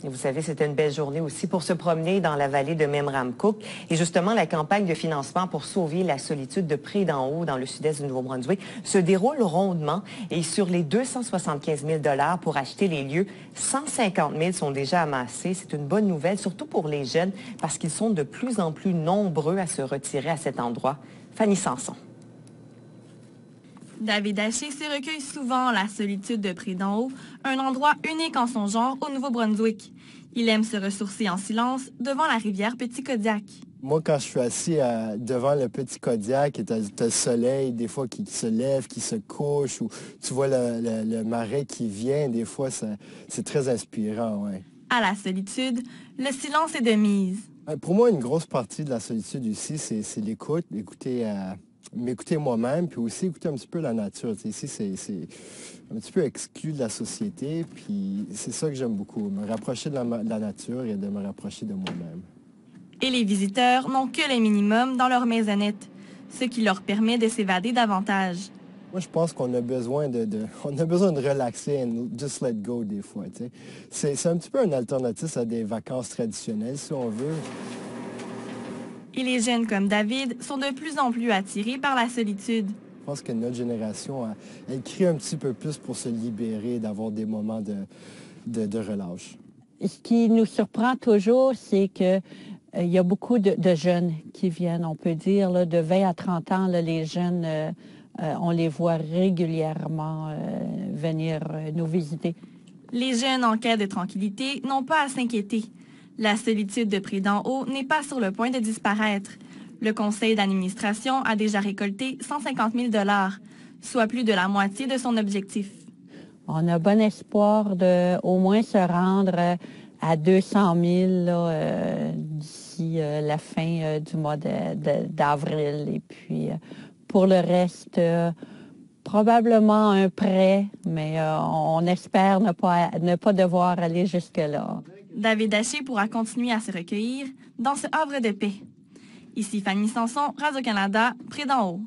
Et vous savez, c'était une belle journée aussi pour se promener dans la vallée de Memramcook. Et justement, la campagne de financement pour sauver la solitude de Près d'en Haut dans le sud-est du Nouveau-Brunswick se déroule rondement. Et sur les 275 000 $ pour acheter les lieux, 150 000 sont déjà amassés. C'est une bonne nouvelle, surtout pour les jeunes, parce qu'ils sont de plus en plus nombreux à se retirer à cet endroit. Fanny Sanson. David Haché se recueille souvent la solitude de Près d'en Haut, un endroit unique en son genre au Nouveau-Brunswick. Il aime se ressourcer en silence devant la rivière Petit Kodiak. Moi, quand je suis assis devant le Petit Kodiak, tu as le soleil, des fois, qui se lève, qui se couche, ou tu vois le marais qui vient, des fois, c'est très inspirant, ouais. À la solitude, le silence est de mise. Pour moi, une grosse partie de la solitude ici, c'est l'écoute, m'écouter moi-même, puis aussi écouter un petit peu la nature. Ici, c'est un petit peu exclu de la société, puis c'est ça que j'aime beaucoup, me rapprocher de la nature et de me rapprocher de moi-même. Et les visiteurs n'ont que le minimum dans leur maisonnette, ce qui leur permet de s'évader davantage. Moi, je pense qu'on a besoin de relaxer et just let go des fois. C'est un petit peu une alternative à des vacances traditionnelles, si on veut. Et les jeunes comme David sont de plus en plus attirés par la solitude. Je pense que notre génération, elle crie un petit peu plus pour se libérer, d'avoir des moments de relâche. Ce qui nous surprend toujours, c'est que il y a beaucoup de jeunes qui viennent, on peut dire, là, de 20 à 30 ans, là, les jeunes, on les voit régulièrement venir nous visiter. Les jeunes en quête de tranquillité n'ont pas à s'inquiéter. La solitude de Près d'en Haut n'est pas sur le point de disparaître. Le conseil d'administration a déjà récolté 150 000 $, soit plus de la moitié de son objectif. On a bon espoir de au moins se rendre à 200 000 d'ici la fin du mois d'avril. Et puis, pour le reste, probablement un prêt, mais on espère ne pas devoir aller jusque-là. David Haché pourra continuer à se recueillir dans ce havre de paix. Ici Fanny Sanson, Radio-Canada, Près d'en Haut.